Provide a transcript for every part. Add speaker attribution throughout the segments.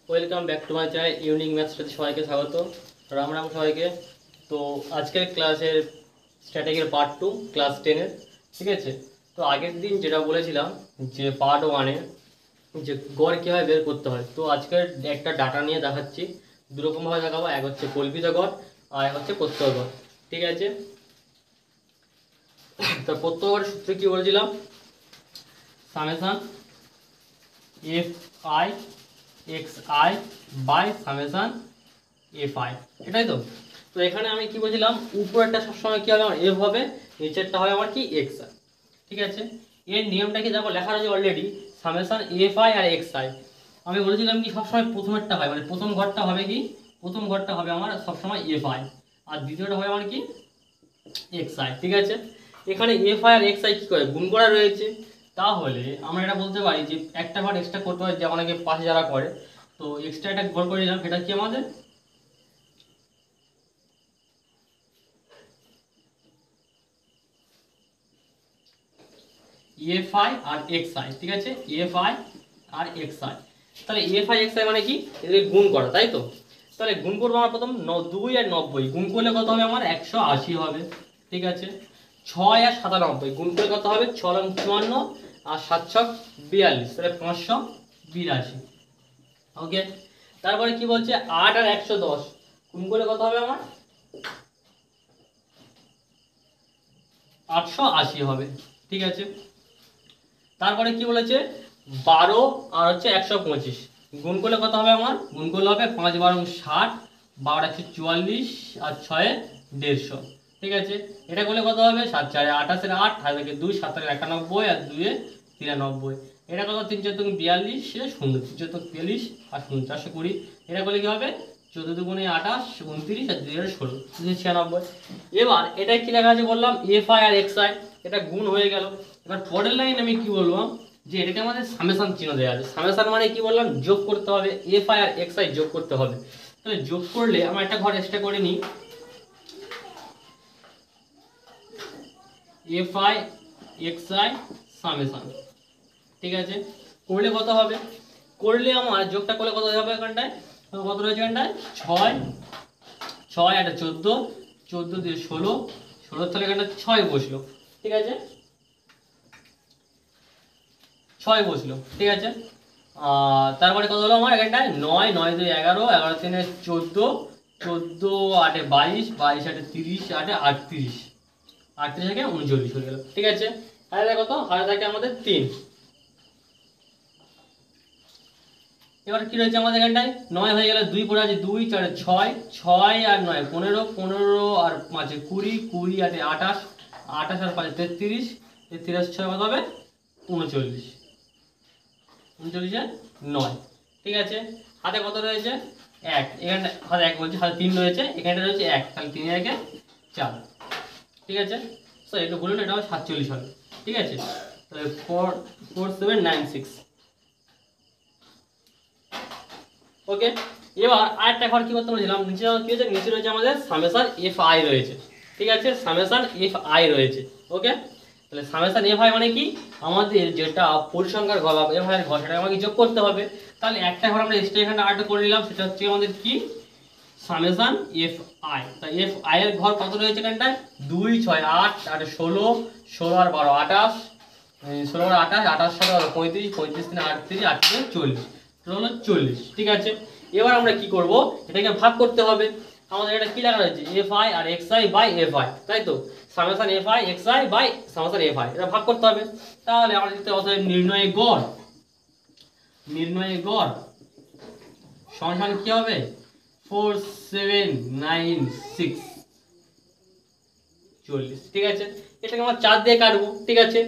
Speaker 1: Welcome back to my channel unique maths সাথে সবাইকে স্বাগত। রাম রাম সবাইকে। তো আজকের ক্লাসের স্ট্র্যাটেজির পার্ট 2 ক্লাস 10-এর, ঠিক আছে। তো আগের দিন যেটা বলেছিলাম যে পার্ট 1-এর যে গড় কীভাবে বের করতে হয়, তো আজকের একটা ডাটা নিয়ে দেখাচ্ছি। দুরকমভাবে দেখাবো, এক হচ্ছে কল্পিত গড় আর এক হচ্ছে প্রত্যয় গড়, ঠিক আছে। তো প্রত্যয় গড়ের সূত্র কী বলেছিলাম? Summation f i x i by summation f i, এটাই তো। তো এখানে আমি কি বলছিলাম, উপরেরটা সবসময় কী হবে আমার এফ হবে, নিচেরটা হবে আমার কি এক্স আই, ঠিক আছে। এর নিয়মটা কি দেখো লেখা রয়েছে অলরেডি, সামেশন এফ আই আর এক্স আই। আমি বলেছিলাম কি সবসময় প্রথমেরটা হয়, মানে প্রথম ঘরটা হবে কি, প্রথম ঘরটা হবে আমার সবসময় এফ আই আর দ্বিতীয়টা হবে আমার কি এক্স আই, ঠিক আছে। এখানে এফ আই আর এক্স আই কী করে গুণ করা রয়েছে, তাহলে আমরা এটা বলতে পারি যে একটা ঘর এক্সট্রা করতে পারি, যে অনেকে পাশে যারা করে। তো এক্সট্রা একটা ঘর করে নিলাম, এটা কি আমাদের এফ আই আর এক্স আই, ঠিক আছে। এফ আই আর এক্স আই, তাহলে এফ আই এক্স আই মানে কি, এদের গুণ করা, তাই তো। তাহলে গুণ করবো আমরা প্রথম 2 আর 90, গুণ করলে কত হবে আমার 180 হবে, ঠিক আছে। 6 আর 97 গুণ করলে কত হবে, 6 রং 54 আর 7 ছক 42, তাহলে 582, ওকে। তারপরে কি বলছে 8 আর 110 গুণ করলে কত হবে আমার 880 হবে, ঠিক আছে। তারপরে কি বলেছে 12 আর হচ্ছে 125 গুণ করলে কত হবে আমার, গুণ করলে হবে 5 12 60, 12 144 আর 6 150, ঠিক আছে। এটা করলে কত হবে 7 4 28 এর 8, 8 থেকে 2 7 91 আর 2 93, এটা কত 3 4 42 0 3 4 43 আর 0 420, এটা করলে কি হবে 14 দুগুণে 28 29 আর 2 16 296। এবার এটা কি লেখা আছে বললাম এফ আই আর এক্স আই, এটা গুণ হয়ে গেল। এবার পরের লাইন আমি কি বলবো, যে এটাকে আমাদের সামেশন চিহ্ন দেওয়া আছে। সামেশন মানে কি বললাম, যোগ করতে হবে, এফ আই আর এক্স আই যোগ করতে হবে। তাহলে যোগ করলে আমরা একটা ঘর এক্সট্রা করে নিই, F i x i summation, ঠিক আছে। করলে কত হবে, করলে আমার যোগটা করলে কত হবে এখানটায়, কত রয়েছে এখানটায় 6 6 আর 14, 14 দিয়ে 16, 16 তাহলে এখানটা 6 বসলো, ঠিক আছে, 6 বসলো, ঠিক আছে। তারপরে কত হলো আমার এখানটায় 9 9 2 11, 11 3 14, 14 8 22, 22 8 30, 8 38, 38 থেকে 39 হয়ে গেল, ঠিক আছে। হাতে কত, হাতে থাকে আমাদের 3। এবার কি রয়েছে আমাদের এখানটায় 9 হয়ে গেল, 2 পড়ে আছে 2 4 6, 6 আর 9 15, 15 আর 5 20, 20 আর 28, 28 আর 5 33, 33 6 কত হবে 39, 39 আর 9, ঠিক আছে। হাতে কত রয়েছে 1, এখানটা হাতে 1 বলছে, হাতে 3 রয়েছে, এখানটা রয়েছে 1, তাহলে 3 এর 1 4, ঠিক আছে। সো একটু বলুন, এটা হবে 47 হবে, ঠিক আছে। তাহলে 4796, ওকে। এবার আরেকটা ঘর কি করতে বলেছিলাম, নিচে কি হয়েছে, নিচে রয়েছে আমাদের সামেশন এফ আই রয়েছে, ঠিক আছে, সামেশন এফ আই রয়েছে, ওকে। তাহলে সামেশন এফ আই মানে কি, আমাদের যেটা পরিসংখ্যার ঘর বা এফ আই এর ঘর সেটা আমাকে যোগ করতে হবে। তাহলে একটা ঘর আমরা এক্সট্রা এখানে আট করে নিলাম, সেটা হচ্ছে আমাদের কি সামেশন এফ আই। তাই এফ আই এর ঘর কত রয়েছে এখানটায় 2 6 8 8 16, 16 আর 12 28, 16 আর 28, 28 7 35, 35 3 38, 38 40, হলো 40, ঠিক আছে। এবার আমরা কি করব, এটাকে ভাগ করতে হবে। আমাদের এটা কি লেখা রয়েছে এফ আই আর x i by f i, তাই তো। Summation f i x i by summation f i, এটা ভাগ করতে হবে। তাহলে আমরা লিখতে হবে নির্ণয় গড়, নির্ণয় গড় সমান কি হবে 4796 40, ঠিক আছে। এটাকে আমরা 4 দিয়ে কাটবো, ঠিক আছে।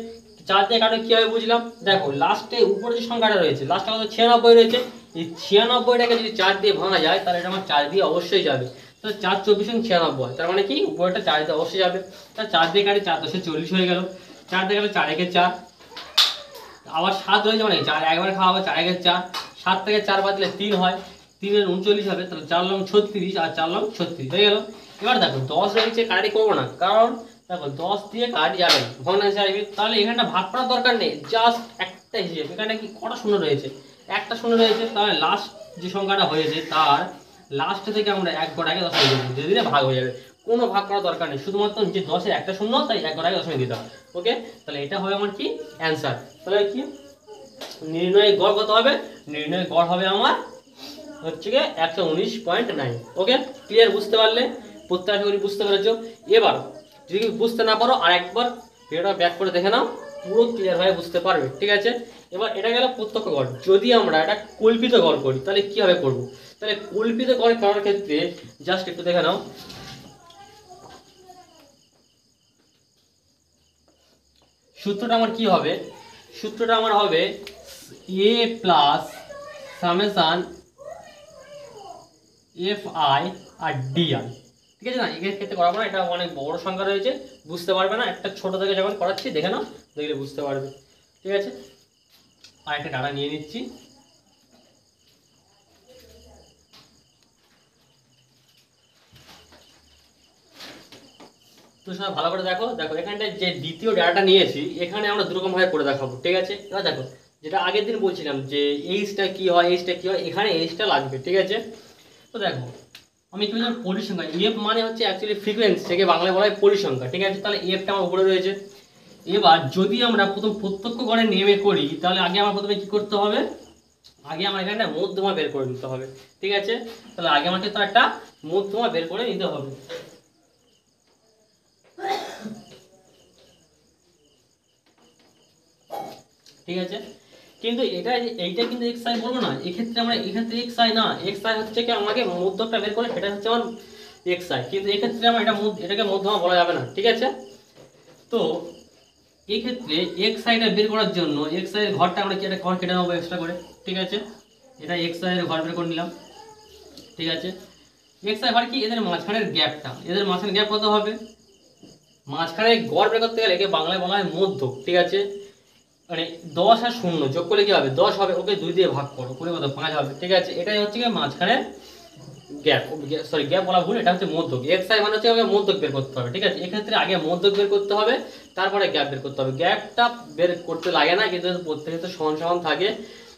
Speaker 1: 4 দিয়ে কাটলে কি হবে বুঝলাম, দেখো লাস্টে উপরে যে সংখ্যাটা রয়েছে লাস্টে কত 96 রয়েছে, এই 96টাকে যদি 4 দিয়ে ভাঙা যায় তাহলে এটা আমার 4 দিয়ে অবশ্যই যাবে। তো 4 24 96, তার মানে কি উপরেটা 4 দিয়ে অবশ্যই যাবে। তাহলে 4 দিয়ে কাটে 4 10 40 হয়ে গেল, 4 দিয়ে কাটলে 4 1 4, আবার 7 রয়েছে, মানে 4 একবার খাওয়া হবে, 4 1 4, 7 থেকে 4 বাদ দিলে 3 হয়, 3 এর 39 হবে, তাহলে 4 লং 36 আর 4 লং 36 হয়ে গেল। এবার দেখো 10 রয়েছে, কাটি করবো না, কারণ দেখো 10 দিয়ে কাটি যাবে না, ভগ্নাংশে আসবে। তাহলে এখানটা ভাগ করার দরকার নেই, জাস্ট হিসেব। এখানে কি কটা শূন্য রয়েছে? একটা শূন্য রয়েছে, তাহলে লাস্ট যে সংখ্যাটা হয়েছে তার লাস্ট থেকে আমরা এক ঘর আগে দশমিক দেবো, ধীরে ধীরে ভাগ হয়ে যাবে। কোনো ভাগ করার দরকার নেই, শুধুমাত্র যে 10-এর একটা শূন্য, তাই এক ঘর আগে দশমিক দিতে হবে। ওকে, তাহলে এটা হবে আমার কি অ্যান্সার। তাহলে কি নির্ণয়ের গড় কত হবে? নির্ণয়ের গড় হবে আমার হচ্ছে গিয়ে 119.9। ওকে, ক্লিয়ার? বুঝতে পারলে? প্রত্যেকটা করে বুঝতে পেরেছো? এবার যদি বুঝতে না পারো আর একবার ভিডিওটা ব্যাক করে দেখে নাও, পুরো ক্লিয়ার হয়ে বুঝতে পারবে। ঠিক আছে, এবার এটা গেল প্রত্যক্ষ গড়। যদি আমরা এটা কল্পিত গড় করি তাহলে কিভাবে করব? তাহলে কল্পিত গড় করার ক্ষেত্রে জাস্ট একটু দেখে নাও। সূত্রটা আমার কি হবে? সূত্রটা আমার হবে a plus summation f i আর ডি আই। ঠিক আছে না? এর ক্ষেত্রে করাবো না, এটা অনেক বড় সংখ্যা রয়েছে, বুঝতে পারবে না। একটা ছোট থেকে যখন করাচ্ছি দেখে নাও, দেখলে বুঝতে পারবে। ঠিক আছে, আর একটা ডাটা নিয়ে নিচ্ছি। তো সবাই ভালো করে দেখো। দেখো এখানটায় যে দ্বিতীয় ডাটাটা নিয়েছি, এখানে আমরা দুরকম ভাবে করে দেখাবো। ঠিক আছে, এবার দেখো যেটা আগের দিন বলছিলাম যে এইচটা কি হয়, এইচটা কি হয়, এখানে এইচটা লাগবে। ঠিক আছে, তো দেখো আমি কি বললাম, পরিসংখ্যা। এফ মানে হচ্ছে অ্যাকচুয়ালি ফ্রিকোয়েন্সি, থেকে বাংলায় বলা হয় পরিসংখ্যা। ঠিক আছে, তাহলে এফটা আমার উপরে রয়েছে। এবার যদি আমরা প্রথম প্রত্যক্ষ গড়ে নেমে করি, তাহলে আগে আমার প্রথমে কি করতে হবে? আগে আমার এখানে মধ্যমা বের করে নিতে হবে। ঠিক আছে, তাহলে আগে আমাকে তো একটা মধ্যমা বের করে নিতে হবে। ঠিক আছে, কিন্তু এইটা কিন্তু এক্স আই বলবো না, এক্ষেত্রে আমরা এক্ষেত্রে এক্স আই না, এক্স আই হচ্ছে কি আমাকে মধ্যকটা বের করে, সেটা হচ্ছে আমার এক্স আই, কিন্তু এক্ষেত্রে আমরা এটাকে মধ্যমা বলা যাবে না। ঠিক আছে, তো এই ক্ষেত্রে এক্স আইটা বের করার জন্য এক্স আই এর ঘরটা আমরা কি একটা ঘর কেটে নেবো এক্সট্রা করে। ঠিক আছে, এটা এক্স আই এর ঘর বের করে নিলাম। ঠিক আছে, এক্স আই ঘর কি? এদের মাঝখানের গ্যাপটা, এদের মাঝখানের গ্যাপ কত হবে? মাঝখানে গড় বের করতে গেলে একে বাংলায় বলা হয় মধ্যক। ঠিক আছে, মানে 10 আর 0 যোগ করলে কি হবে? 10 হবে, ওকে 2 দিয়ে ভাগ করো, করে কত? 5 হবে। ঠিক আছে, এটাই হচ্ছে কি মাঝখানে গ্যাপ, সরি গ্যাপ বলা ভুল, এটা হচ্ছে মধ্যক। এক্স আই মানে হচ্ছে আমাকে মধ্যক বের করতে হবে। ঠিক আছে, এক্ষেত্রে আগে মধ্যক বের করতে হবে, তারপরে গ্যাপ বের করতে হবে। গ্যাপটা বের করতে লাগে না, কিন্তু প্রত্যেকে তো সমান সমান থাকে,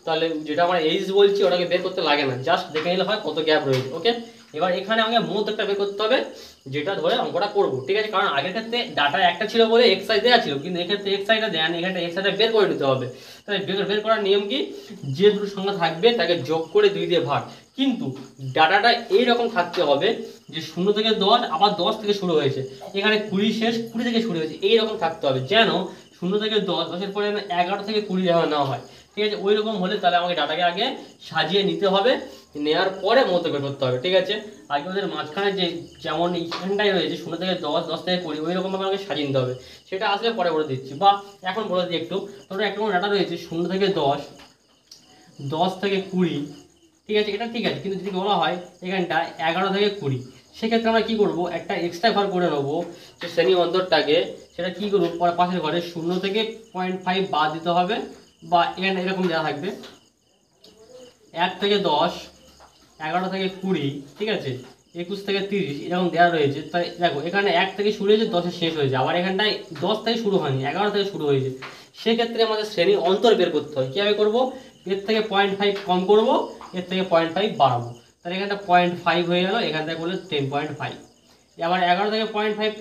Speaker 1: তাহলে যেটা আমরা এইচ বলছি ওটাকে বের করতে লাগে না, জাস্ট দেখে নিলে হয় কত গ্যাপ রয়েছে। ওকে, এবার এখানে আমাকে মধ্যকটা বের করতে হবে, যেটা ধরে অঙ্কটা করবো। ঠিক আছে, কারণ আগের ক্ষেত্রে ডাটা একটা ছিল বলে এক্স আই দেওয়া ছিল, কিন্তু এক্ষেত্রে এক্স আইটা দেয়া নেই, এখানে এক্স আইটা বের করে নিতে হবে। তাহলে বের করার নিয়ম কি? যে দুটো সংখ্যা থাকবে তাকে যোগ করে 2 দিয়ে ভাগ, কিন্তু ডাটাটা এইরকম থাকতে হবে যে 0 থেকে 10, আবার 10 থেকে শুরু হয়েছে, এখানে 20 শেষ, 20 থেকে শুরু হয়েছে, এইরকম থাকতে হবে, যেন 0 থেকে 10, 10-এর পরে 11 থেকে 20 যেন না হয়। ঠিক আছে, ওই রকম হলে তাহলে আমাকে ডাটাকে আগে সাজিয়ে নিতে হবে, নেওয়ার পরে মধ্যক বের করতে হবে। ঠিক আছে, আগে ওদের মাঝখানে যে যেমন এইখানটাই রয়েছে 0 থেকে 10, 10 থেকে 20, ওই রকম ভাবে আমাকে সাজিয়ে নিতে হবে। সেটা আসলে পরে বলে দিচ্ছি, বা এখন বলে দিই একটু। তোমরা একটা ডাটা রয়েছে 0 থেকে 10, 10 থেকে 20। ঠিক আছে, এটা ঠিক আছে, কিন্তু যদি বলা হয় এখানটা 11 থেকে 20, সেক্ষেত্রে আমরা কি করব? একটা এক্সট্রা ঘর করে নেবো, যে শ্রেণী অন্তরটাকে, সেটা কি করবো? পাশের ঘরে 0 থেকে 0.5 বাদ দিতে হবে, বা এখানে এরকম দেওয়া থাকবে 1 থেকে 10, 11 থেকে 20। ঠিক আছে, 21 থেকে 30 এরকম দেওয়া রয়েছে। তাই দেখো এখানে 1 থেকে শুরু হয়েছে, 10-এ শেষ হয়েছে, আবার এখানটায় 10 থেকে শুরু হয়নি, 11 থেকে শুরু হয়েছে। সেক্ষেত্রে আমাদের শ্রেণী অন্তর বের করতে হয়। কীভাবে করবো? এর থেকে 0.5 কম করব, এর থেকে 0.5 বাড়াবো, তাহলে এখানটা 0.5 হয়ে গেল, এখান থেকে করলে 10.5। আবার 11 থেকে 0.5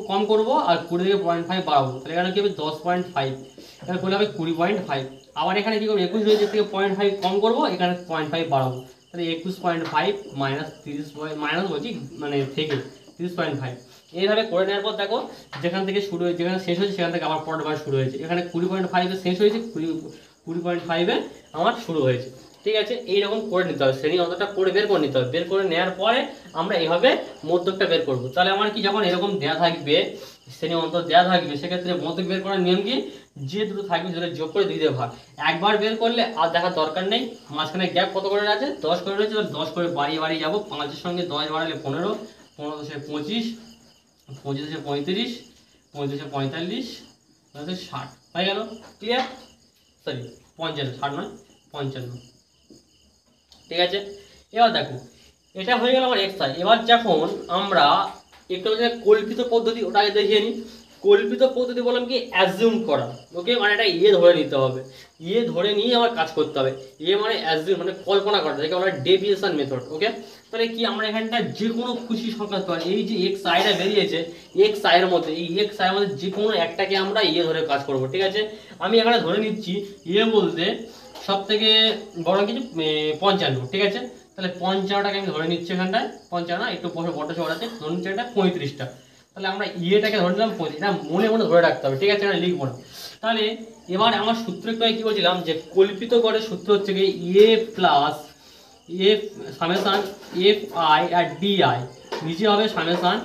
Speaker 1: কম করবো, আর 20 থেকে 0.5 বাড়াবো, তাহলে এখানে কি হবে? 10.5, এখানে করলে হবে 20.5। আবার এখানে কি করবো? 21 রয়েছে, থেকে 0.5 কম করবো, এখানে 0.5 বাড়াবো, তাহলে 21.5 মাইনাস 30, মাইনাস বলছি মানে থেকে 30.5। এইভাবে করে নেওয়ার পর দেখো যেখান থেকে শুরু হয়েছে, যেখানে শেষ হয়েছে, সেখান থেকে আবার পরের বার শুরু হয়েছে। এখানে 20.5-এ শেষ হয়েছে, 20.5-এ আমার শুরু হয়েছে। ঠিক আছে, এইরকম করে নিতে হবে, শ্রেণী অন্তরটা করে বের করে নিতে হবে। বের করে নেওয়ার পরে আমরা এইভাবে মধ্যকটা বের করব। তাহলে আমার কি, যখন এরকম দেওয়া থাকবে, শ্রেণী অন্তর দেওয়া থাকবে, সেক্ষেত্রে মধ্যক বের করার নিয়ম কি? যে দুটো থাকবে সেটা যোগ করে 2 দিয়ে ভাগ। একবার বের করলে আর দেখার দরকার নেই, মাঝখানে গ্যাপ কত করে আছে? 10 করে রয়েছে, 10 করে বাড়িয়ে বাড়িয়ে যাবো, 5-এর সঙ্গে 10 বাড়ালে 15, 15 থেকে 25, 25 থেকে 35, 35 থেকে 45, 60 হয়ে গেল। ক্লিয়ার? সরি 55, 60 নয় 55। ঠিক আছে, এবার দেখো এটা হয়ে গেল আমার এক্স আই। এবার যখন আমরা একটু কল্পিত পদ্ধতি, ওটা আগে দেখিয়ে নিই। কল্পিত পদ্ধতি বললাম কি অ্যাজিউম করা, ওকে, মানে এটা ধরে নিতে হবে, ধরে নিয়ে আমার কাজ করতে হবে। মানে অ্যাজিউম মানে কল্পনা করা, যাকে বলা ডেভিয়েশন মেথড, ওকে। তাহলে কি আমরা এখানটা যে কোনো খুশি সংখ্যা পাই, এই যে এক্স আইটা বেরিয়েছে, এক্স আইয়ের মধ্যে এই এক্স আইয়ের মধ্যে যে কোনো একটাকে আমরা ধরে কাজ করব, ঠিক আছে। আমি এখানে ধরে নিচ্ছি বলতে সব থেকে বড় কিছু 55, ঠিক আছে। তাহলে 55টাকে আমি ধরে নিচ্ছি, এখানটায় 55 একটু বড় সবার আছে, ধরে নিচ্ছি এটা 35টা। তাহলে আমরা এটাকে ধরে নিলাম 35, এটা মনে মনে ধরে রাখতে হবে, ঠিক আছে, এটা লিখবো না। তাহলে এবার আমার সূত্র কি বলছিলাম যে কল্পিত গড়ের সূত্র হচ্ছে কি a plus f summation f i আর ডি আই, নিচে হবে summation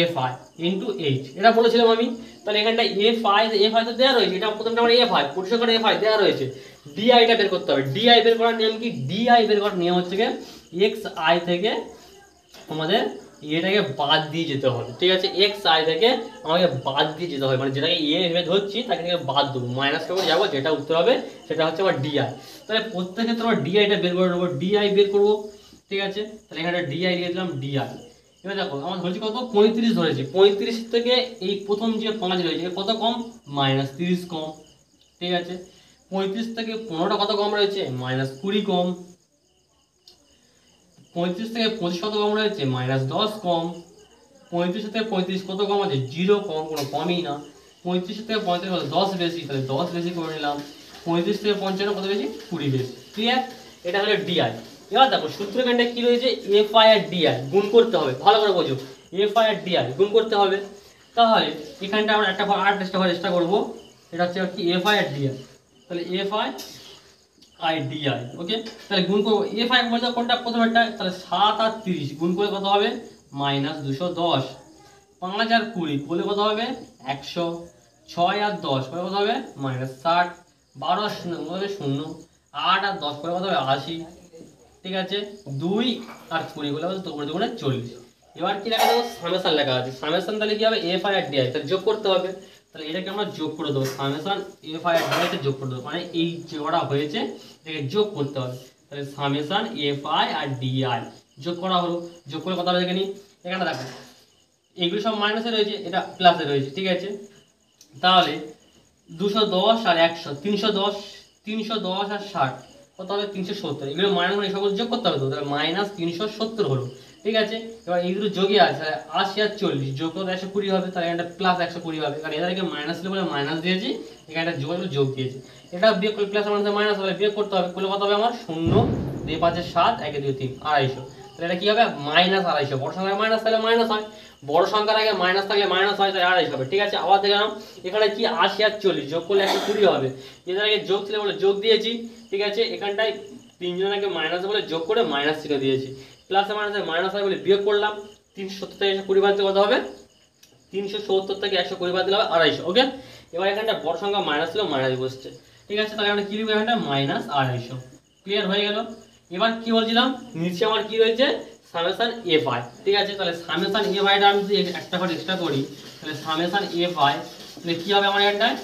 Speaker 1: f i into h, এটা বলেছিলাম আমি। তাহলে এখানটা এফ আই তো দেওয়া রয়েছে, এটা প্রথমটা আমার এফ আই পরিষ্কার করে এফ আই দেওয়া রয়েছে, ডিআইটা বের করতে হবে। ডিআই বের করার নিয়ম কি? ডিআই বের করার নিয়ম হচ্ছে কি এক্স আই থেকে আমাদের এটাকে বাদ দিয়ে যেতে হবে, ঠিক আছে। এক্স আই থেকে আমাকে বাদ দিয়ে যেতে হবে, মানে যেটাকে ভেবে ধরছি তাকে থেকে বাদ দেবো, মাইনাস করে যাবো, যেটা উত্তর হবে সেটা হচ্ছে আমার ডিআই। তাহলে প্রত্যেক ক্ষেত্রে আমরা ডিআইটা বের করে নেবো, ডিআই বের করবো, ঠিক আছে। তাহলে এখানে ডিআই দিয়ে দিলাম ডিআই। এবার দেখো আমার ধরেছি কত 35 ধরেছি, 35 থেকে এই প্রথম যে 5 রয়েছে কত কম, -30 কম, ঠিক আছে। 35 থেকে 15টা কত কম রয়েছে, -20 কম। 35 থেকে 25 কত কম রয়েছে, -10 কম। 35 থেকে 35 কত কম আছে, 0 কম, কোনো কমই না। 35 থেকে 35 কত 10 বেশি, তাহলে 10 বেশি করে নিলাম। 35 থেকে 55 কত বেশি, 20 বেশি, ক্লিয়ার। এটা হলো ডিআই। এবার দেখো সূত্রকাণ্ডে কি রয়েছে, এফ আই আর ডিআই গুণ করতে হবে, ভালো করে বোঝো, এফ আই আর ডিআই গুণ করতে হবে। তাহলে এখানটা আমরা একটা চেষ্টা করবো, এটা হচ্ছে কি এফ আই আর ডিআই। তাহলে এফ আই ডিআই, ওকে। তাহলে গুণ করবো, এফ আই বলতে কোনটা প্রথমেরটা, তাহলে 7 আর 30 গুণ করে কত হবে, -210। 5 আর 20 বলে কত হবে, 100। 6 আর 10 করে কত হবে, -60। 12 আর 0 কত হবে, 0। 8 আর 10 করে কত হবে, 80, ঠিক আছে। 2 আর 20 বলে কত, 40। এবার কি লেখা দেবো, সামেশন লেখা আছে, সামেশন তাহলে কি হবে, এফ আই আর ডিআই, তাহলে যোগ করতে হবে। তাহলে এটাকে আমরা যোগ করে দেবো, সামেশন এফ আই আর ডিআই তে যোগ করে দেবো, মানে এই যেটা হয়েছে এটাকে যোগ করতে হবে। তাহলে সামেশন এফ আই আর ডিআই যোগ করা হলো, যোগ করে কথা দেখে নিই। এখানে দেখো এগুলো সব মাইনাসে রয়েছে, এটা প্লাসে রয়েছে, ঠিক আছে। তাহলে 210 আর 100, 310, 310 আর 60 কত হবে, 370। এগুলো মাইনাস মানে সকল যোগ করতে হবে, তো তাহলে -370 হলো, ঠিক আছে। এবার এইগুলো যোগে আছে 80 আর 40 যোগ করলে 120 হবে, তাহলে এটা প্লাস 120 হবে, কারণ এদেরকে মাইনাস ছিল বলে মাইনাস দিয়েছি, এখানে যোগ দিয়েছি। এটা বিয়োগ করলে প্লাস মাইনাসে মাইনাস হবে, বিয়োগ করতে হবে, করলে কত হবে আমার 0 2 5 7 1 2 3 250। তাহলে এটা কি হবে, -250। বড় সংখ্যায় মাইনাস থাকলে মাইনাস হয়, বড় সংখ্যার আগে মাইনাস থাকলে মাইনাস হয়, তাহলে 250 হবে, ঠিক আছে। আবার দেখলাম এখানে কি 80 আর 40 যোগ করলে 120 হবে, এদের আগে যোগ ছিল বলে যোগ দিয়েছি, ঠিক আছে। এখানটায় তিনজনকে মাইনাস বলে যোগ করে মাইনাস চিহ্ন দিয়েছি, প্লাসে মাইনাসে মাইনাস হয় বলে বিয়োগ করলাম। 370 থেকে 120 বাদ দিলে কত হবে, 370 থেকে 120 বাদ দিলে হবে 250, ওকে। এবার এখানটা বড় সংখ্যা মাইনাস ছিল, মাইনাস বসছে, ঠিক আছে। তাহলে আমরা কি লিখব, এখানটা -250, ক্লিয়ার হয়ে গেল। এবার কি বলছিলাম, নিচে আমার কি রয়েছে, সামেশন এফ আই, ঠিক আছে। তাহলে সামেশন এফ আইটা আমি যদি একটা ঘর এক্সট্রা করি, তাহলে সামেশন এফ আই তাহলে কি হবে আমার এখানটায়,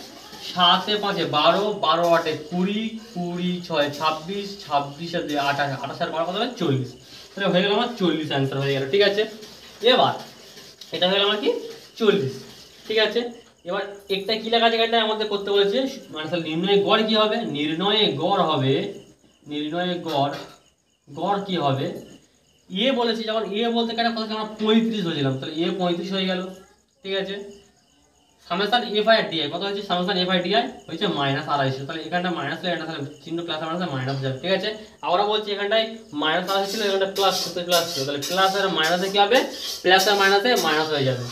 Speaker 1: 7 এ 5 এ 12, 12 8 এ 20, 20 6 26, 26 আর 28, 28 আর 12 কত হবে, 40। তাহলে হয়ে গেল আমার 40 অ্যান্সার হয়ে গেল, ঠিক আছে। এবার এটা হয়ে গেল আমার কি 40, ঠিক আছে। এবার একটা কি লেখা আছে এখানটা আমাদের করতে বলেছে, মানে তাহলে নির্ণয় গড় কি হবে, নির্ণয়ে গড় হবে, নির্ণয়ে গড় কি হবে, বলেছি যখন বলতে কেন কথা আমরা 35 ধরেছিলাম, তাহলে 35 হয়ে গেল, ঠিক আছে। সামেশন এফ আই আর ডিআই কত হয়েছে, সামেশন এফ আই ডিআই হয়েছে -250। তাহলে এখানটা মাইনাস হলে এটা তাহলে চিহ্ন প্লাস মাইনাসে মাইনাস যাবে, ঠিক আছে। আবারও বলছি এখানটায় -250 ছিল, এখানটা প্লাস ছিল, তাহলে প্লাস আর মাইনাসে কি হবে, প্লাস আর মাইনাসে মাইনাস হয়ে যাবে।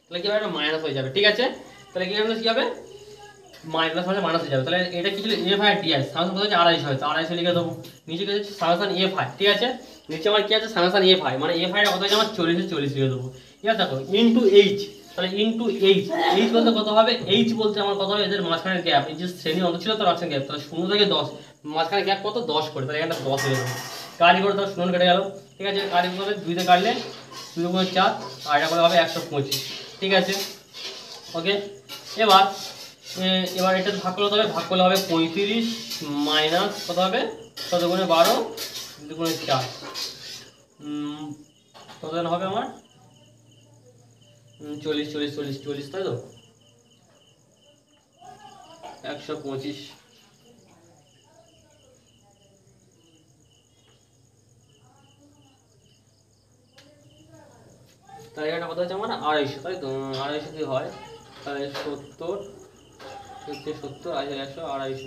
Speaker 1: তাহলে কি হবে, মাইনাস হয়ে যাবে, ঠিক আছে। তাহলে কি হবে, মাইনাস মানে মাইনাস হয়ে যাবে। তাহলে এটা কি ছিল, এফ আই আর ডিআই, সামেশন কত হচ্ছে 250 হয়, তো 250 লিখে দেবো। নিচে কি আছে, সামেশন এফ আই, ঠিক আছে। নিচে আমার কি আছে, সামেশন এফ আই, মানে এফ আইটা কত হচ্ছে আমার 40 এ 40 লিখে দেবো। এবার দেখো ইনটু এইচ, তাহলে ইনটু এইচ, এইচ বলতে কত হবে, এইচ বলতে আমার কত হবে, এদের মাঝখানের গ্যাপ, এই যে শ্রেণী অন্ত ছিল তার মাঝখানে গ্যাপ, তাহলে 0 থেকে 10 মাঝখানে গ্যাপ কত, 10 করে, তাহলে এখানটা 10 লিখে দেবো। কারি করে দাও, 0 কেটে গেল, ঠিক আছে। কারি করবে 2 তে কাটলে 2 × 4 আর এটা করে হবে 125, ঠিক আছে, ওকে। এবার এবার এটা ভাগ করতে হবে, ভাগ করলে হবে 35 মাইনাস কত হবে 7 গুণে 12 2 গুণে 4 কত হবে আমার 40 40 40 40 তাই তো 125। তাই এটা কত হচ্ছে আমার 250, তাই তো 250 যদি হয় তাহলে 70 70 100 250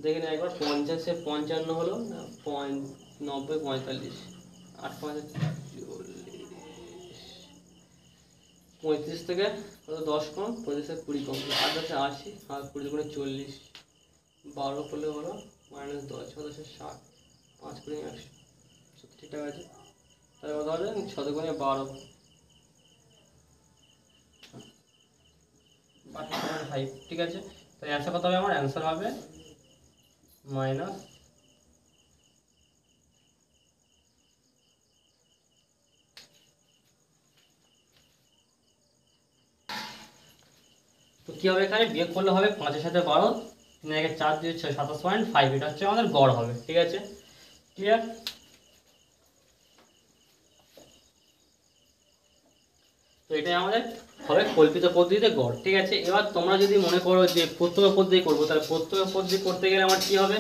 Speaker 1: দেখে না একবার 50 55 হলো 90 45 8 5 35 থেকে 10 কম 35 থেকে 20 কম 8 10 80 আর 20 করে 40 12 করলে হলো -10 6 10 60 5 করে 100 ঠিক আছে। তাহলে কত হবে 6 গুণে 12 5 ঠিক আছে। তাহলে অ্যান্সার কত হবে আমার অ্যান্সার হবে মাইনাস তো কি হবে এখানে বিয়োগ করলে হবে 5 এর সাথে 12 3 এর 4 2 6 27.5 এটা হচ্ছে আমাদের গড় হবে ঠিক আছে ক্লিয়ার। তো এটাই আমাদের হবে কল্পিত পদ্ধতিতে গড় ঠিক আছে। এবার তোমরা যদি মনে করো যে প্রত্যক্ষ পদ্ধতি করবো তাহলে প্রত্যক্ষ পদ্ধতি করতে গেলে আমার কি হবে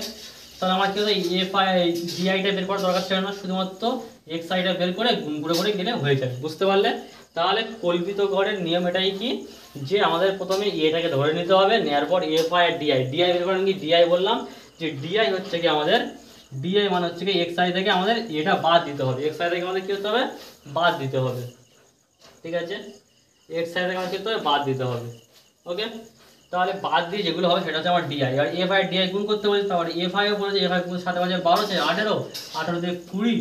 Speaker 1: তাহলে আমার কি হবে এফ আই ডিআইটা বের করার দরকার ছিল না, শুধুমাত্র এক্স আইটা বের করে গুণ করে গেলে হয়ে যাবে বুঝতে পারলে। তাহলে কল্পিত গড়ের নিয়ম এটাই কি যে আমাদের প্রথমে এটাকে ধরে নিতে হবে, নেওয়ার পর এফ আই আর ডিআই ডিআই বের করেন কি ডিআই বললাম যে ডিআই হচ্ছে কি আমাদের ডিআই মানে হচ্ছে কি এক্স আই থেকে আমাদের এটা বাদ দিতে হবে, এক্স আই থেকে আমাদের কি হতে হবে বাদ দিতে হবে ঠিক আছে, এক্স আই থেকে আমাদের কি হতে হবে বাদ দিতে হবে ওকে। তাহলে বাদ দিয়ে যেগুলো হবে সেটা হচ্ছে আমার ডিআই, আর এফ আই ডিআই গুণ করতে বলেছে তারপরে এফ আইও বলেছে এফ আই গুণ 7 5 12 আছে 18 18 দিয়ে 20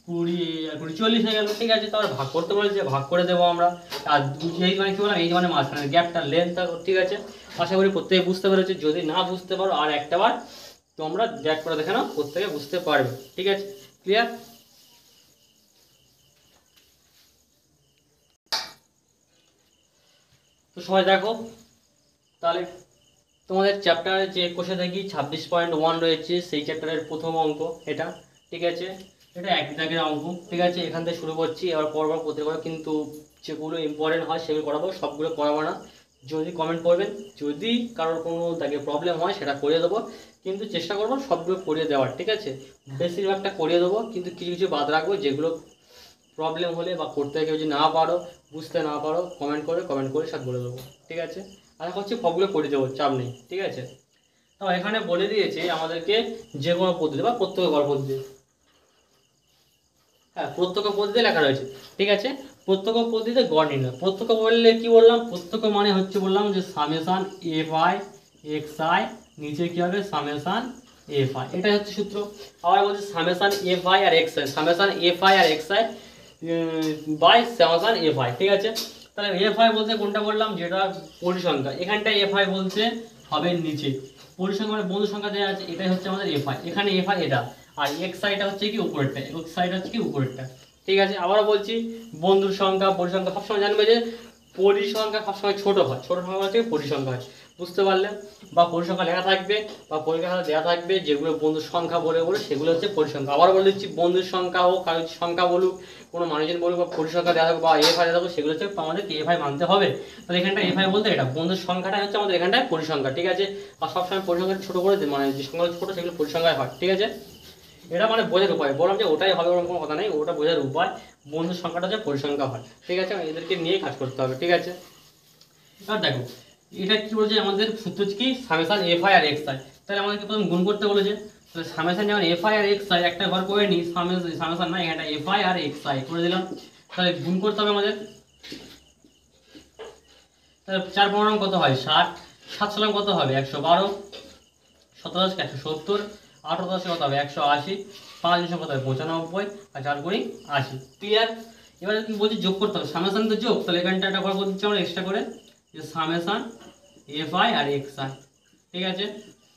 Speaker 1: 20 20 40 হয়ে গেল ঠিক আছে। তারপরে ভাগ করতে বলেছে ভাগ করে দেবো আমরা, আর এই মানে কি বললাম এই মানে মাঝখানে গ্যাপটা লেন্থ ঠিক আছে। আশা করি প্রত্যেকে বুঝতে পেরেছে, যদি না বুঝতে পারো আর একটাবার তোমরা ব্যাক করে দেখে নাও প্রত্যেকে বুঝতে পারবে ঠিক আছে ক্লিয়ার। তো সবাই দেখো তাহলে তোমাদের চ্যাপ্টারে যে কোষে দেখি 26.1 রয়েছে সেই চ্যাপ্টারের প্রথম অঙ্ক এটা ঠিক আছে, এটা এক দাগের অঙ্ক ঠিক আছে। এখান থেকে শুরু করছি, এবার পরপর করতে পারো কিন্তু যেগুলো ইম্পর্টেন্ট হয় সেগুলো করাবো, সবগুলো করাবো না। যদি কমেন্ট করবেন যদি কারোর কোনো দাগে প্রবলেম হয় সেটা করিয়ে দেবো, কিন্তু চেষ্টা করবো সবগুলো করিয়ে দেওয়ার ঠিক আছে। বেশিরভাগটা করিয়ে দেবো কিন্তু কিছু কিছু বাদ রাখবো, যেগুলো প্রবলেম হলে বা করতে কেউ যদি না পারো বুঝতে না পারো কমেন্ট করে সব বলে দেবো ঠিক আছে। আশা করছি সবগুলো করে দেবো, চাপ নেই ঠিক আছে। তো এখানে বলে দিয়েছে আমাদেরকে যে কোনো পদ্ধতি বা প্রত্যক্ষ গড় পদ্ধতি, হ্যাঁ প্রত্যক্ষ পদ্ধতি লেখা রয়েছে ঠিক আছে। প্রত্যক্ষ পদ্ধতিতে গড় নির্ণয়, প্রত্যক্ষ বললে কি বললাম প্রত্যক্ষ মানে হচ্ছে বললাম যে summation f i x I নিচে কি হবে সামেশন এফ আই, এটাই হচ্ছে সূত্র। আবার বলছে সামেশন এফ আই আর x i, summation f i আর x i by summation f i ঠিক আছে। তাহলে এফ আই বলতে কোনটা বললাম যেটা পরিসংখ্যা, এখানটা এফ আই বলতে হবে নিচে পরিসংখ্যা মানে বন্ধু সংখ্যা দেওয়া আছে, এটাই হচ্ছে আমাদের এফ আই, এখানে এফ আই এটা, আর এক্স আইটা হচ্ছে কি উপরেরটা এক্স আইটা হচ্ছে কি উপরেরটা ঠিক আছে। আবার বলছি বন্ধুর সংখ্যা পরিসংখ্যা সবসময় জানবে যে পরিসংখ্যা সবসময় ছোট হয়, ছোট সংখ্যা হচ্ছে পরিসংখ্যা হয় বুঝতে পারলে, বা পরিসংখ্যা লেখা থাকবে বা পরীক্ষা দেওয়া থাকবে যেগুলো বন্ধুর সংখ্যা বলে সেগুলো হচ্ছে পরিসংখ্যা। আবার বলে দিচ্ছি বন্ধুর সংখ্যা হোক কারোর সংখ্যা বলুক কোনো মানুষজন বলুক বা পরিসংখ্যা দেওয়া থাকুক বা এফ আই দেওয়া থাকুক সেগুলো হচ্ছে আমাদের এফ আই মানতে হবে। তাহলে এখানটা এফ আই বলতে এটা বন্ধুর সংখ্যাটা হচ্ছে আমাদের এখানটায় পরিসংখ্যা ঠিক আছে। আর সবসময় পরিসংখ্যা ছোট করে মানে যে সংখ্যা ছোট সেগুলো পরিসংখ্যায় হয় ঠিক আছে। এটা মানে বোঝার উপায় বললাম যে ওটাই হবে ওরকম কোনো কথা নেই, ওটা বোঝার উপায় বন্ধুর সংখ্যাটা হচ্ছে পরিসংখ্যা হয় ঠিক আছে, এদেরকে নিয়ে কাজ করতে হবে ঠিক আছে। এবার দেখো এটা কি বলছে আমাদের সূত্র হচ্ছে কি সামেশন এফ আই আর এক্স আই, তাহলে আমাদেরকে প্রথম গুণ করতে বলেছে, তাহলে সামেশন যেমন এফ আই আর এক্স আই একটা ঘর করে নিই সামেশন না এখানটা এফ আই আর এক্স আই করে দিলাম, তাহলে গুণ করতে হবে আমাদের। তাহলে 4 15 কত হয় 60, 7 সালাম কত হবে 112, 17 170, 18 10 কত হবে 180, 5 9 কত হবে 95 আর 4 গুণি 80 ক্লিয়ার। এবারে কি বলছি যোগ করতে হবে, সামেশন তো যোগ, তাহলে এখানটা একটা ঘর করে দিচ্ছি আমরা এক্সট্রা করে যে সামেশন এফ আই আর এক্স আই ঠিক আছে।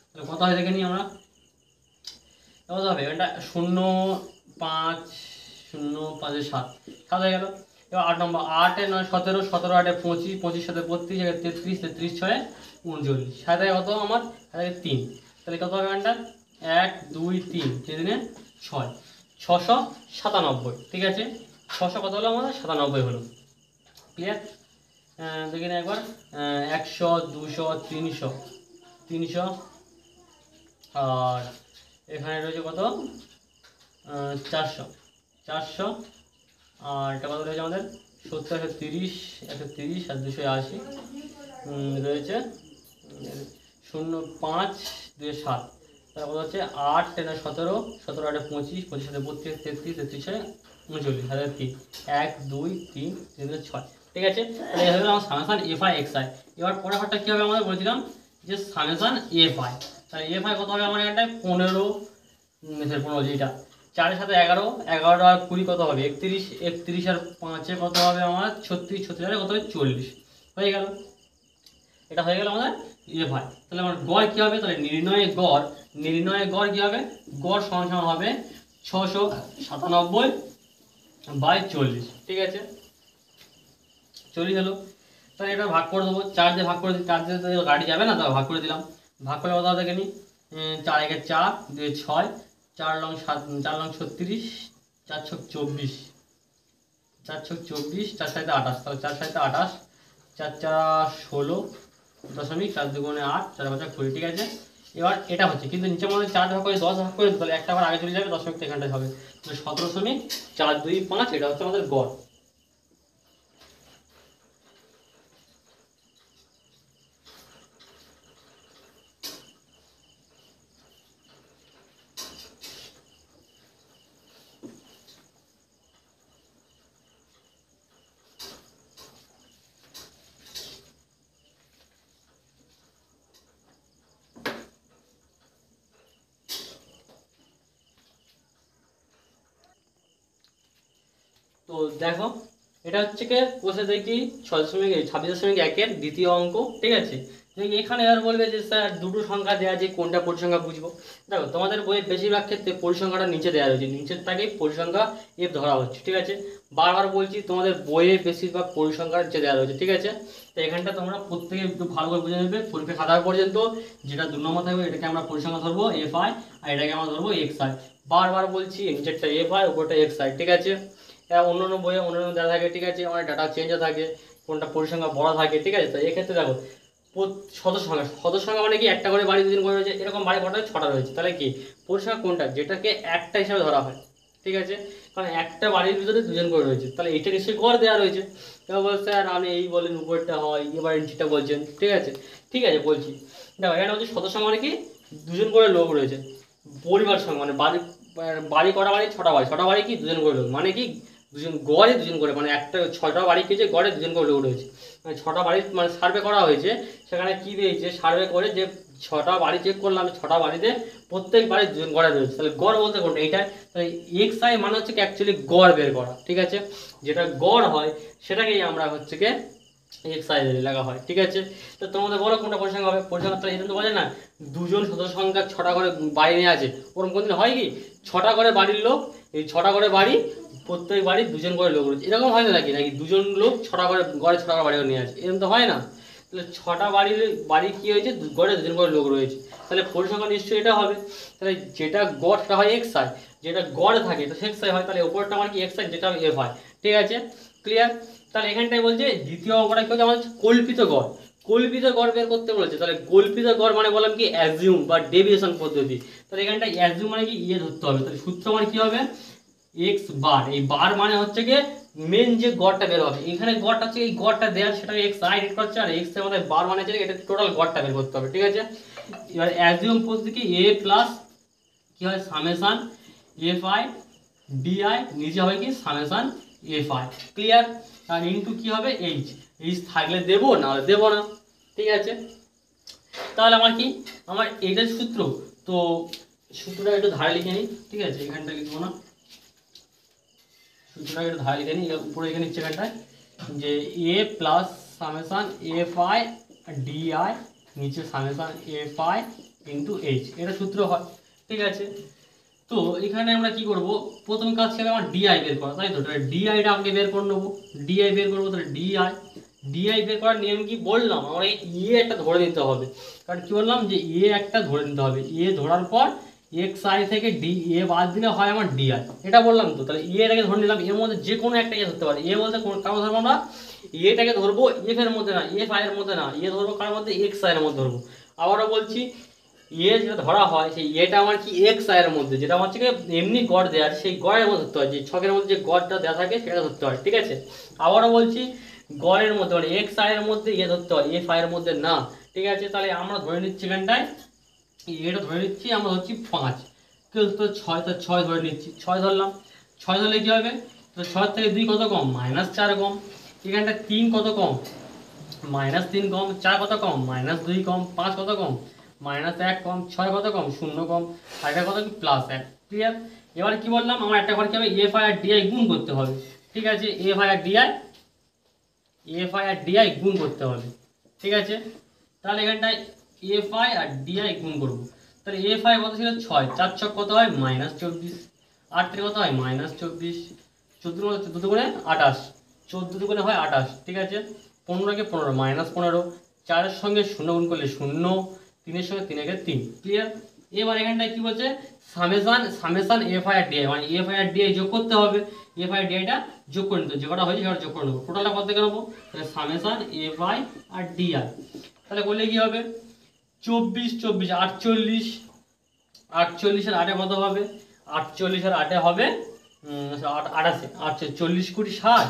Speaker 1: তাহলে কত হয় দেখে নিই আমরা কত হবে, এটা 0 5 0 5 7 হয়ে গেল। এবার 8 নম্বর, 8 এ 9 17, 17 8 এ 25, 25 7 32, 33, 33 6 39, সাথে কত আমার 3, তাহলে কত হবে এখানটা 1 2 3, 3 দিনে 6, 697, ঠিক আছে 600 কত হলো আমাদের 97 হলো। ক্লিয়ার? দেখে নিন একবার 100 200 300, 300 আর এখানে রয়েছে কত 400, 400 আর এটা কত রয়েছে আমাদের 70 130 130 আর 280 রয়েছে 0 5 2 7, তার কত হচ্ছে 8 10 17, 17 8 25, 25 7 32, 33, 33 39, 1003, 1 2 3 3 6, ঠিক আছে। তাহলে এই হলো আমার summation f i x I. এবার পরের ঘরটা কি হবে আমাদের বলেছিলাম যে সামেশন এফ আই, তাহলে এফ আই কত হবে আমার এখানটায় 15 15 যেটা 4 এর সাথে 11, 11 আর 20 কত হবে 31, 31 আর 5 এ কত হবে আমার 36, 36 আর কত হবে 40, হয়ে গেল। এটা হয়ে গেল আমাদের এফ আই। তাহলে আমার গড় কি হবে, তাহলে নির্ণয়ে গড় কি হবে, গড় সমান সমান হবে 697/40, ঠিক আছে 40 হলো। তাহলে এটা ভাগ করে দেবো, 4 দিয়ে ভাগ করে দিই, 4 দিয়ে তো গাড়ি যাবে না, তাহলে ভাগ করে দিলাম। ভাগ করে কথা দেখে নিই 4 একে 4 2 6, 4 লং 7, 4 লং 36, 4 ছক 24, 4 ছক 24, 4 সাথে 28, তাহলে 4 সাথে 28, 4 4 16 দশমিক 4 দুগুণে 8, 4 5 20, ঠিক আছে। এবার এটা হচ্ছে কিন্তু নিচে মধ্যে 4 ভাগ করে 10 ভাগ করে তাহলে একটা আবার আগে চলে যাবে, দশমিক এখানটায় হবে 17.425, এটা হচ্ছে আমাদের গড়। তো দেখো এটা হচ্ছে কি কোষে দেখি 26.1 এর দ্বিতীয় অঙ্ক, ঠিক আছে। দেখি এখানে আর বলবে যে স্যার দুটো সংখ্যা দেওয়া আছে কোনটা পরিসংখ্যা বুঝবো। দেখো তোমাদের বইয়ে বেশিরভাগ ক্ষেত্রে পরিসংখ্যাটা নিচে দেওয়া রয়েছে, নিচের তাকে পরিসংখ্যা এফ ধরা হচ্ছে, ঠিক আছে। বারবার বলছি তোমাদের বইয়ে বেশিরভাগ পরিসংখ্যার নিচে দেওয়া রয়েছে, ঠিক আছে। তো এখানটা তোমরা প্রত্যেকে একটু ভালো করে বুঝে নেবে, পরীক্ষা খাতা পর্যন্ত যেটা 2 নম্বর থাকবে এটাকে আমরা পরিসংখ্যা ধরবো এফ আই, আর এটাকে আমরা ধরবো এক্স আই। বারবার বলছি নিচেরটা এফ আই উপরটা এক্স আই, ঠিক আছে। অন্যান্য বইয়ে অন্যান্য দেওয়া থাকে, ঠিক আছে, অনেক ডাটা চেঞ্জও থাকে, কোনটা পরিসংখ্যা বড় থাকে, ঠিক আছে। তো এক্ষেত্রে দেখো সদস্য সংখ্যা মানে কি একটা করে বাড়ি দুদিন করে রয়েছে, এরকম বাড়ি কটা 6টা রয়েছে, তাহলে কি পরিসংখ্যা কোনটা যেটাকে একটা হিসাবে ধরা হয়, ঠিক আছে, কারণ একটা বাড়ির ভিতরে দুজন করে রয়েছে, তাহলে এইটা নিশ্চয়ই গড় দেওয়া রয়েছে। এবার বলছে স্যার আপনি এই বলেন উপরটা হয়, এবার নিচেটা বলছেন, ঠিক আছে, ঠিক আছে বলছি। দেখো এখানে হচ্ছে সদস্য সংখ্যা মানে কি দুজন করে লোক রয়েছে, পরিবার সংখ্যা মানে বাড়ি কটা বাড়ি 6টা বাড়ি, 6টা বাড়ি কি দুজন করে লোক, মানে কি দুজন গড়ে দুজন করে, মানে একটা 6টা বাড়ি পেয়েছে গড়ে দুজন করে লোক রয়েছে, মানে 6টা বাড়ি মানে সার্ভে করা হয়েছে, সেখানে কি পেয়েছে সার্ভে করে যে 6টা বাড়ি চেক করলাম, 6টা বাড়িতে প্রত্যেক বাড়ি দুজন গড়ে রয়েছে, তাহলে গড় বলতে কোনটা এইটা, তাহলে এক্স আই মানে হচ্ছে কি অ্যাকচুয়ালি গড় বের করা, ঠিক আছে, যেটা গড় হয় সেটাকেই আমরা হচ্ছে কি এক্স আই লেখা হয়, ঠিক আছে। তো তোমাদের বলো কোনটা পরিসংখ্যা হবে, পরিসংখ্যা তাহলে এটা তো বলে না দুজন সদস্য সংখ্যা 6টা করে বাড়ি নিয়ে আছে, ওরকম কোনদিন হয় কি 6টা করে বাড়ির লোক, এই 6টা করে বাড়ি প্রত্যেক বাড়ি দুজন করে লোক রয়েছে, এরকম হয় না নাকি, নাকি দুজন লোক 6টা করে গড়ে 6টা করে বাড়ি নিয়ে আছে, এরকম তো হয় না। তাহলে 6টা বাড়ি কি হয়েছে গড়ে দুজন করে লোক রয়েছে, তাহলে পরিসংখ্যা নিশ্চয়ই এটা হবে। তাহলে যেটা গড়টা হয় এক্স আই, যেটা গড় থাকে তো এক্স আই হয়, তাহলে উপরটা আমার কি এক্স আই, যেটা এফ হয়, ঠিক আছে ক্লিয়ার। তাহলে এখানটায় বলছে দ্বিতীয় অঙ্কটা কি হচ্ছে আমাদের কল্পিত গড়, কল্পিত গড় বের করতে বলেছে, তাহলে কল্পিত গড় মানে বললাম কি অ্যাজিউম বা ডেভিয়েশন পদ্ধতি, তাহলে এখানটা অ্যাজিউম মানে কি ধরতে হবে, তাহলে সূত্র মানে কি হবে এক্স বার, এই বার মানে হচ্ছে কি মেন যে গড়টা বের হবে, এখানে গড়টা হচ্ছে এই গড়টা দেওয়া সেটাকে এক্স আই রেট করছে, আর এক্স এর মধ্যে বার মানে হচ্ছে এটা টোটাল গড়টা বের করতে হবে, ঠিক আছে। এবার অ্যাজিউম পদ্ধতি কি এ প্লাস কি হয় summation f i d i, নিচে হবে কি সামেশন এফ আই, ক্লিয়ার। আর ইনটু কি হবে এইচ, এইচ থাকলে দেবো না দেবো না, ঠিক আছে। তাহলে আমার কি আমার এইটার সূত্র, তো সূত্রটা একটু ধারে লিখে নিই, ঠিক আছে, এখানটা লিখবো না, সূত্রটা একটু ধারে লিখে নিই, উপরে এখানে নিচ্ছে এখানটায় যে a plus summation f i d i, নিচে summation f i into h, এটা সূত্র হয়, ঠিক আছে। তো এখানে আমরা কি করব, প্রথম কাজ ছিল আমার ডিআই বের করা, তাই তো? তাহলে ডিআইটা আগে বের করে নেবো, ডিআই বের করবো। তাহলে ডিআই বের করার নিয়ম কি বললাম, আমরা একটা ধরে নিতে হবে। কারণ কি বললাম যে একটা ধরে নিতে হবে, ধরার পর এক্স আই থেকে ডি বাদ দিলে হয় আমার ডিআই, এটা বললাম তো। তাহলে এটাকে ধরে নিলাম, এর মধ্যে যে কোনো একটা ধরতে পারে। বলতে কারো ধরবো আমরা এটাকে ধরবো, এফ এর মধ্যে না, এফ আই এর মধ্যে না, ধরবো কার মধ্যে, এক্স আই এর মধ্যে ধরবো। আবারও বলছি, যেটা ধরা হয় সেই এটা আমার কি এক্স আই এর মধ্যে, যেটা হচ্ছে এমনি গড় দেওয়া আছে সেই গড়ের মধ্যে ধরতে হয়, যে ছকের মধ্যে যে গড়টা দেওয়া থাকে সেটা ধরতে হয়, ঠিক আছে? আবারও বলছি, গড়ের মধ্যে মানে এক্স আই এর মধ্যে ধরতে হয়, এফ আই এর মধ্যে না, ঠিক আছে? তাহলে আমরা ধরে নিচ্ছি এখানটায়, এটা ধরে নিচ্ছি আমরা হচ্ছি 5, কেউ তো 6, তো 6 ধরে নিচ্ছি, 6 ধরলাম। 6 ধরলে কি হবে, তো 6 থেকে 2 কত কম, -4 কম। এখানটা 3 কত কম, -3 কম। 4 কত কম, -2 কম। 5 কত কম, -1 কম। 6 কত কম, 0 কম। আর এটা কত কি, +1। ক্লিয়ার? এবার কি বললাম, আমার একটা ঘর কি হবে, এফ আই আর ডিআই গুণ করতে হবে, ঠিক আছে? এফ আই আর ডিআই গুণ করতে হবে, ঠিক আছে? তাহলে এখানটায় এফ আই আর ডিআই গুণ করবো। তাহলে এফ আই কত ছিল, 6, 4 ছক কত হয়, -24। 8 থেকে কত হয়, -24। 14 দুগুণে 28, 14 দুগুণে হয় 28, ঠিক আছে? 15 কে 15, -15। 4 এর সঙ্গে 0 গুণ করলে 0, 3 এর সঙ্গে 3 একে 3। ক্লিয়ার? এবার এখানটায় কি বলছে, সামেশন এফ আই আর ডিআই, মানে এফ আই আর ডিআই যোগ করতে হবে। এফ আই আর ডিআইটা যোগ করে নিতে, যেটা হয়েছে সেটা যোগ করে নেবো। টোটালটা কত থেকে নেবো, তাহলে সামেশন এফ আই আর ডিআই, তাহলে করলে কি হবে, 24, 24, 48। 48 আর 8 কত হবে, 48 আর 8 হবে 88। আচ্ছা, 40 কুড়ি 60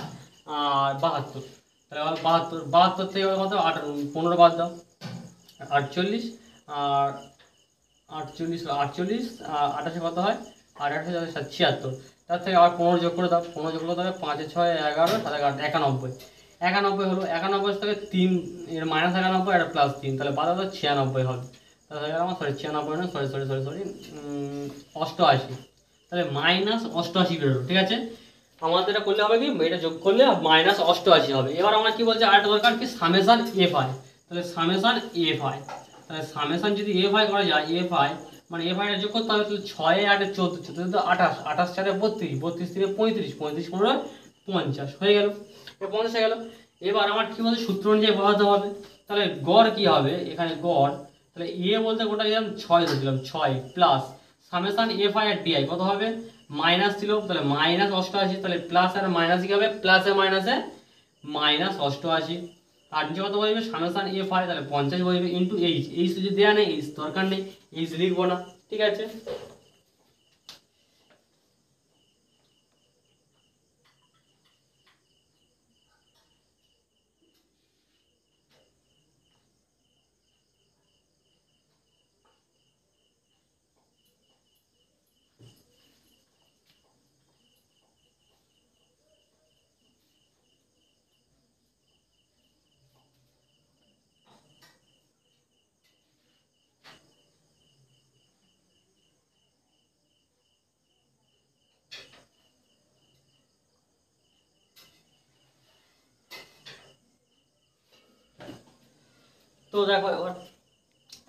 Speaker 1: আর 72, তাহলে 72 থেকে কত, 15 বাদ দাও, 48 আর 48, 28 কত হয়, 88 76। তার থেকে আবার 15 যোগ করে দাও, 15 যোগ করতে হবে, 5 6 11 7 8 91। 91 হলো, 91 থেকে 3 এর -91 আর +3, তাহলে বাদ দাও, 96 হবে। তাহলে হয়ে গেল আমার, সরি 96 না, সরি 88। তাহলে -88 বেরোলো, ঠিক আছে? আমাদের এটা করলে হবে কি, এটা যোগ করলে -88 হবে। এবার আমরা কি বলছে, আরেকটা দরকার কি, সামেশন এফ আই। তাহলে সামেশন এফ আই, তাহলে সামেশন যদি এফ আই করা যায়, এফ আই মানে এফ আইটা যোগ করতে হবে। তাহলে 6 এ 8 এ 14, 14 28, 28 4 এ 32, 32 3 এ 35, 35 15 50 হয়ে গেল, 50 হয়ে গেল। এবার আমার কি বলছে, সূত্র অনুযায়ী বসাতে হবে। তাহলে গড় কি হবে এখানে, গড়, তাহলে বলতে গোটা দিলাম 6 ধরছিলাম, 6 প্লাস সামেশন এফ আই আর ডিআই কত হবে, মাইনাস ছিল, তাহলে -88। তাহলে প্লাস আর মাইনাস কি হবে, প্লাসে মাইনাসে -88। আর নিচে কত বলবে, সামেশন এফ আই, তাহলে 50 বলবে, ইন্টু এইচ যদি দেওয়া নেই, এইচ দরকার নেই, এইচ লিখবো না, ঠিক আছে? তো দেখো এবার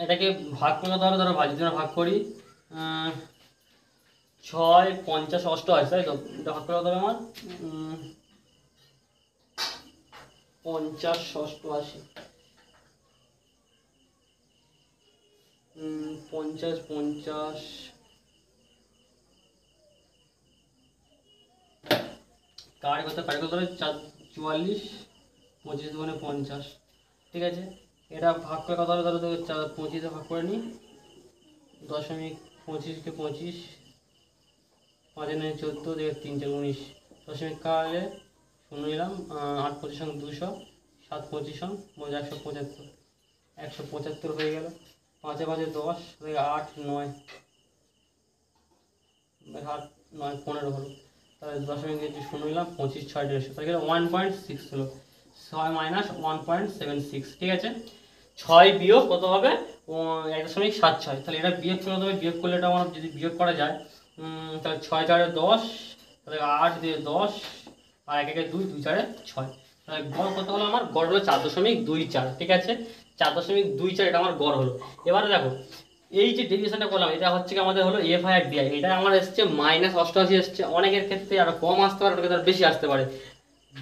Speaker 1: এটাকে ভাগ করতে হবে, ধরো বাজির জন্য ভাগ করি, 6 50 88, তাই তো? এটা ভাগ করতে হবে আমার 50 88, 50 50 কারি করতে হবে 4 44, 25 দুগুণে 50, ঠিক আছে? এটা ভাগ করে কত হবে, তাহলে 25 ভাগ করে নিই, 0.25 কে 25, 5 9 14, 3 4 19, দশমিক কালে 0 নিলাম, 8 25 সঙ্গে 200, 7 25 সঙ্গে 175, 175 হয়ে গেল। 5 5 10, 8 9, 8 9 15 হলো, তাহলে দশমিক 0 নিলাম, 25 6 150, তাহলে 1.6 হলো, 6 1.76, ঠিক আছে? 6 বিয়োগ কত হবে, 1.76, তাহলে এটা বিয়োগ করতে হবে। বিয়োগ করলে এটা আমার যদি বিয়োগ করা যায়, তাহলে 6 4 10, তাহলে 8 দিয়ে 10, আর 1 1 2, 2 4 6, তাহলে গড় কত হলো আমার, গড় হলো 4.24, ঠিক আছে? 4.24 এটা আমার গড় হলো। এবারে দেখো এই যে ডেরিভেশনটা করলাম এটা হচ্ছে কি আমাদের হলো এফ আই আর ডিআই, এটা আমার এসছে -88 এসছে। অনেকের ক্ষেত্রে আরো কম আসতে পারে, অনেকের ক্ষেত্রে বেশি আসতে পারে।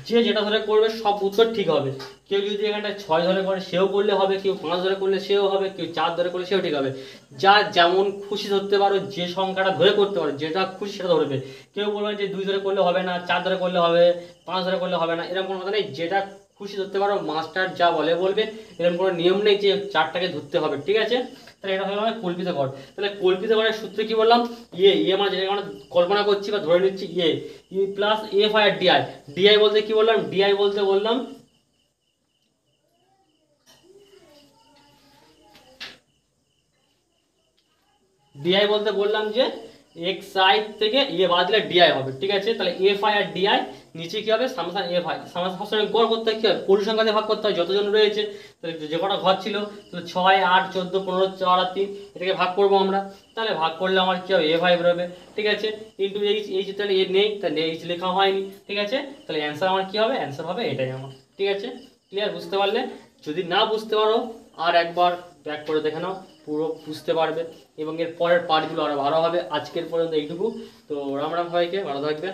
Speaker 1: যে যেটা ধরে করবে সব উত্তর ঠিক হবে। কেউ যদি এখানটা 6 ধরে করে সেও করলে হবে, কেউ 5 ধরে করলে সেও হবে, কেউ 4 ধরে করলে সেও ঠিক হবে। যা যেমন খুশি ধরতে পারো, যে সংখ্যাটা ধরে করতে পারো, যেটা খুশি সেটা ধরবে। কেউ বলবে যে 2 ধরে করলে হবে না, 4 ধরে করলে হবে, 5 ধরে করলে হবে না, এরকম কোনো কথা নেই। যেটা খুশি ধরতে পারো, মাস্টার যা বলে বলবে, এরকম কোনো নিয়ম নেই যে 4টাকে ধরতে হবে, ঠিক আছে। তাহলে এটা হলো আমার কল্পিত গড়। তাহলে কল্পিত গড়ের সূত্র কি বললাম, ইয়ে মানে যেটাকে আমরা কল্পনা করছি বা ধরে নিচ্ছি ই প্লাস এফ আই আর ডিআই। ডিআই বলতে কি বললাম, ডিআই বলতে বললাম ডিআই বলতে বললাম যে এক্স আই থেকে বাদ দিলে ডিআই হবে, ঠিক আছে। তাহলে এফ আই আর ডিআই, নিচে কি হবে সামেশন এফ আই। সামেশন গড় করতে কি হবে, পরিসংখ্যা দিয়ে ভাগ করতে হয়, যতজন রয়েছে। তাহলে যে কটা ঘর ছিল, তাহলে 6, 8, 14, 15, 4 আর 3, এটাকে ভাগ করবো আমরা। তাহলে ভাগ করলে আমার কি হবে, এফ আই বেরোবে, ঠিক আছে। ইন্টু এইচ, তাহলে এ নেই, তাহলে এইচ লেখা হয়নি, ঠিক আছে। তাহলে অ্যান্সার আমার কি হবে, অ্যান্সার হবে এটাই আমার, ঠিক আছে। ক্লিয়ার, বুঝতে পারলে? যদি না বুঝতে পারো আর একবার ব্যাক করে দেখে নাও, পুরো বুঝতে পারবে এবং এর পরের পার্টগুলো আরো ভালো হবে। আজকের পর্যন্ত এইটুকু। তো রাম রাম, সবাইকে ভালো থাকবে।